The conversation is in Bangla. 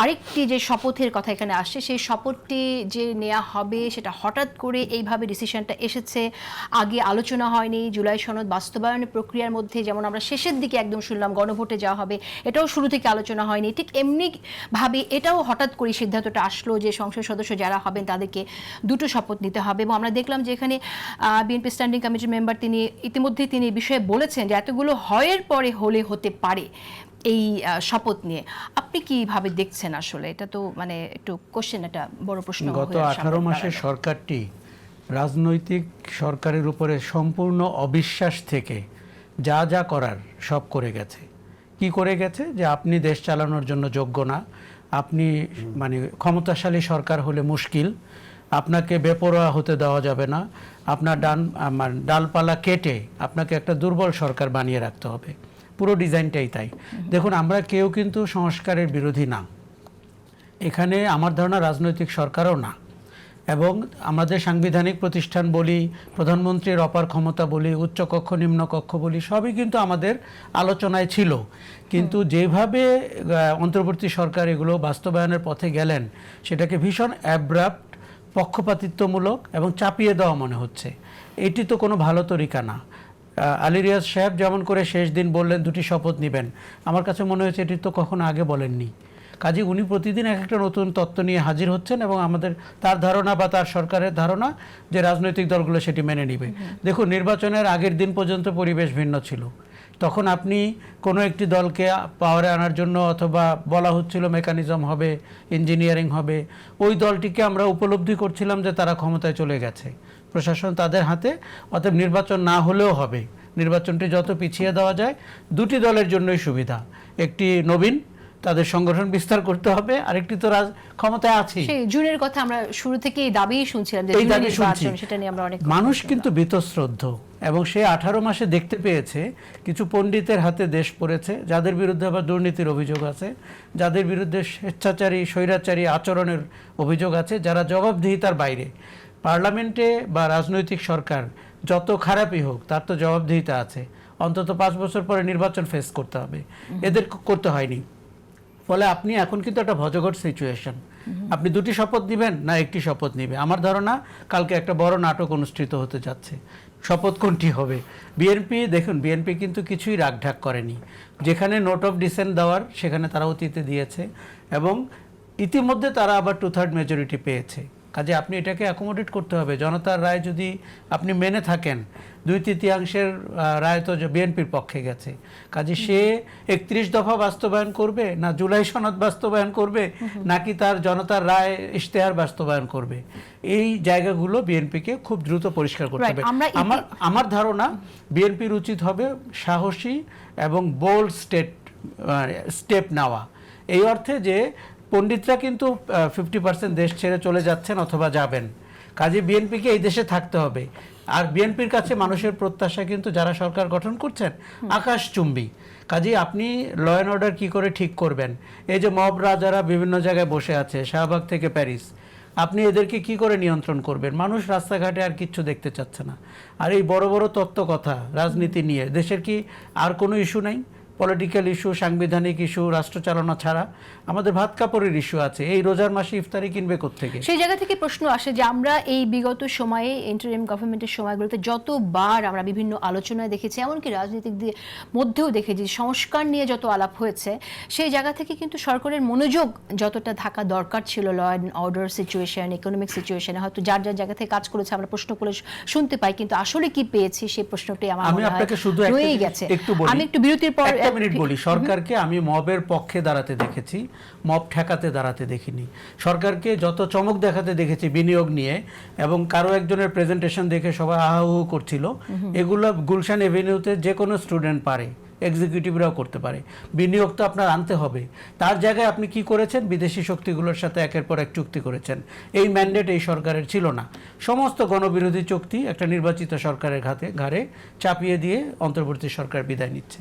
আরেকটি যে শপথের কথা এখানে আসছে, সেই শপথটি যে নেওয়া হবে সেটা হঠাৎ করে এইভাবে ডিসিশনটা এসেছে, আগে আলোচনা হয়নি। জুলাই সনদ বাস্তবায়নের প্রক্রিয়ার মধ্যে যেমন আমরা শেষের দিকে একদম শুনলাম গণভোটে যাওয়া হবে, এটাও শুরু থেকে আলোচনা হয়নি। ঠিক এমনি ভাবে এটাও হঠাৎ করে সিদ্ধান্তটা আসলো যে সংসদ সদস্য যারা হবেন তাদেরকে দুটো শপথ নিতে হবে। এবং আমরা দেখলাম যে এখানে বিএনপি স্ট্যান্ডিং কমিটির মেম্বার তিনি ইতিমধ্যে তিনি এই বিষয়ে বলেছেন যে এতগুলো হয়ের পরে হলে হতে পারে এই শপথ নিয়ে। আপনি কিভাবে দেখছেন? আসলে এটা তো মানে একটু কোশ্চেন, একটা বড় প্রশ্ন। গত 18 মাসের সরকারটি রাজনৈতিক সরকারের উপরে সম্পূর্ণ অবিশ্বাস থেকে যা যা করার সব করে গেছে। কি করে গেছে? যে আপনি দেশ চালানোর জন্য যোগ্য না, আপনি মানে ক্ষমতাশালী সরকার হলে মুশকিল, আপনাকে বেপরোয়া হতে দেওয়া যাবে না, আপনার ডালপালা কেটে আপনাকে একটা দুর্বল সরকার বানিয়ে রাখতে হবে। পুরো ডিজাইনটাই তাই। দেখুন, আমরা কেউ কিন্তু সংস্কারের বিরোধী না, এখানে আমার ধারণা রাজনৈতিক সরকারও না। এবং আমাদের সাংবিধানিক প্রতিষ্ঠান বলি, প্রধানমন্ত্রীর অপার ক্ষমতা বলি, উচ্চকক্ষ নিম্নকক্ষ বলি, সবই কিন্তু আমাদের আলোচনায় ছিল। কিন্তু যেভাবে অন্তর্বর্তী সরকার এগুলো বাস্তবায়নের পথে গেলেন, সেটাকে ভীষণ অ্যাব্রাপ্ট, পক্ষপাতিত্বমূলক এবং চাপিয়ে দেওয়া মনে হচ্ছে। এটি তো কোনো ভালো তরিকা না। আলী রিয়াজ সাহেব যেমন করে শেষ দিন বললেন দুটি শপথ নেবেন, আমার কাছে মনে হয়েছে এটি তো কখনো আগে বলেননি। কাজে উনি প্রতিদিন এক একটা নতুন তত্ত্ব নিয়ে হাজির হচ্ছেন এবং আমাদের তার ধারণা বা তার সরকারের ধারণা যে রাজনৈতিক দলগুলো সেটি মেনে নিবে। দেখুন, নির্বাচনের আগের দিন পর্যন্ত পরিবেশ ভিন্ন ছিল। তখন আপনি কোনো একটি দলকে পাওয়ারে আনার জন্য অথবা বলা হচ্ছিল মেকানিজম হবে, ইঞ্জিনিয়ারিং হবে, ওই দলটিকে আমরা উপলব্ধি করছিলাম যে তারা ক্ষমতায় চলে গেছে, প্রশাসন তাদের হাতে, অতএব নির্বাচন না হলেও হবে। নির্বাচনটি যত পিছিয়ে দেওয়া যায় দুটি দলের জন্যই সুবিধা, একটি নবীন, তাদের সংগঠন বিস্তার করতে হবে, আরেকটি তো ক্ষমতায় আছে। সেই জুনের কথা আমরা শুরু থেকেই দাবি শুনছিলাম যে সেটা নিয়ে আমরা অনেক মানুষ কিন্তু বীতশ্রদ্ধ এবং সে 18 মাসে দেখতে পেয়েছে কিছু পণ্ডিতের হাতে দেশ পড়েছে, যাদের বিরুদ্ধে আবার দুর্নীতির অভিযোগ আছে, যাদের বিরুদ্ধে স্বেচ্ছাচারী স্বৈরাচারী আচরণের অভিযোগ আছে, যারা জবাবদিহিতার বাইরে। পার্লামেন্টে বা রাজনৈতিক সরকার যত খারাপই হোক তার তো জবাবদিহিতা আছে, অন্তত 5 বছর পরে নির্বাচন ফেস করতে হবে, এদের করতে হয়নি। ফলে আপনি এখন কিন্তু একটা ভজঘট সিচুয়েশন, আপনি দুটি শপথ নেবেন না একটি শপথ নেবে। আমার ধারণা কালকে একটা বড় নাটক অনুষ্ঠিত হতে যাচ্ছে, শপথ কোনটি হবে। বিএনপি দেখুন, বিএনপি কিন্তু কিছুই রাগঢাক করেনি, যেখানে নোট অফ ডিসেন্ট দেওয়ার সেখানে তারা অতীতে দিয়েছে এবং ইতিমধ্যে তারা আবার 2/3 মেজরিটি পেয়েছে। কাজে আপনি এটাকে অ্যাকোমোডেট করতে হবে। জনতার রায় যদি আপনি মেনে থাকেন, 2/3 রায় তো বিএনপির পক্ষে গেছে। কাজে সে 31 দফা বাস্তবায়ন করবে, না জুলাই সনদ বাস্তবায়ন করবে, নাকি তার জনতার রায় ইশতেহার বাস্তবায়ন করবে, এই জায়গাগুলো বিএনপিকে খুব দ্রুত পরিষ্কার করতে হবে। আমার ধারণা বিএনপির উচিত হবে সাহসী এবং বোল্ড স্টেপ নেওয়া, এই অর্থে যে পণ্ডিতরা কিন্তু 50% দেশ ছেড়ে চলে যাচ্ছেন অথবা যাবেন। কাজে বিএনপিকে এই দেশে থাকতে হবে। আর বিএনপির কাছে মানুষের প্রত্যাশা কিন্তু যারা সরকার গঠন করছেন আকাশচুম্বী। কাজে আপনি ল অ্যান্ড অর্ডার কী করে ঠিক করবেন? এই যে মবরা যারা বিভিন্ন জায়গায় বসে আছে, শাহবাগ থেকে প্যারিস, আপনি এদেরকে কি করে নিয়ন্ত্রণ করবেন? মানুষ রাস্তাঘাটে আর কিচ্ছু দেখতে চাচ্ছে না। আর এই বড় বড় তত্ত্ব কথা রাজনীতি নিয়ে দেশের কি আর কোনো ইস্যু নাই? পলিটিক্যাল ইস্যু, সাংবিধানিক ইস্যু, রাষ্ট্র চালনা ছাড়া আমাদের ভাত কাপড়ের ইস্যু আছে। এই রোজার মাসে ইফতারি কিনবে কোত্থেকে? সেই জায়গা থেকে প্রশ্ন আসে যে আমরা এই বিগত সময়ে ইন্টারিম গভর্নমেন্টের সময়গুলোতে যতবার আমরা বিভিন্ন আলোচনায় দেখেছি, এমনকি রাজনীতিক দিয়ে মধ্যেও দেখেছি সংস্কার নিয়ে যত আলাপ হয়েছে, সেই জায়গা থেকে কিন্তু সরকারের মনোযোগ যতটা থাকা দরকার ছিল law and order situation, economic সিচুয়েশনে হয়তো যার যার জায়গা থেকে কাজ করেছে আমরা প্রশ্ন করে শুনতে পাই, কিন্তু আসলে কি পেয়েছি সেই প্রশ্নটাই আমার মনে হয় রয়েই গেছে। আমি একটু বিরতির পর মিনিট বলি, সরকারকে আমি মবের পক্ষে দাঁড়াতে দেখেছি, মব ঠেকাতে দাঁড়াতে দেখিনি। সরকারকে যত চমক দেখাতে দেখেছি বিনিয়োগ নিয়ে, এবং কারো একজনের প্রেজেন্টেশন দেখে সবাই আহু করছিল, এগুলো গুলশান এভিনিউতে যে কোনো স্টুডেন্ট পারে, এক্সিকিউটিভরাও করতে পারে। বিনিয়োগ তো আপনার আনতে হবে। তার জায়গায় আপনি কি করেছেন? বিদেশি শক্তিগুলোর সাথে একের পর এক চুক্তি করেছেন। এই ম্যান্ডেট এই সরকারের ছিল না। সমস্ত গণবিরোধী চুক্তি একটা নির্বাচিত সরকারের ঘাড়ে চাপিয়ে দিয়ে অন্তর্বর্তী সরকার বিদায় নিচ্ছে।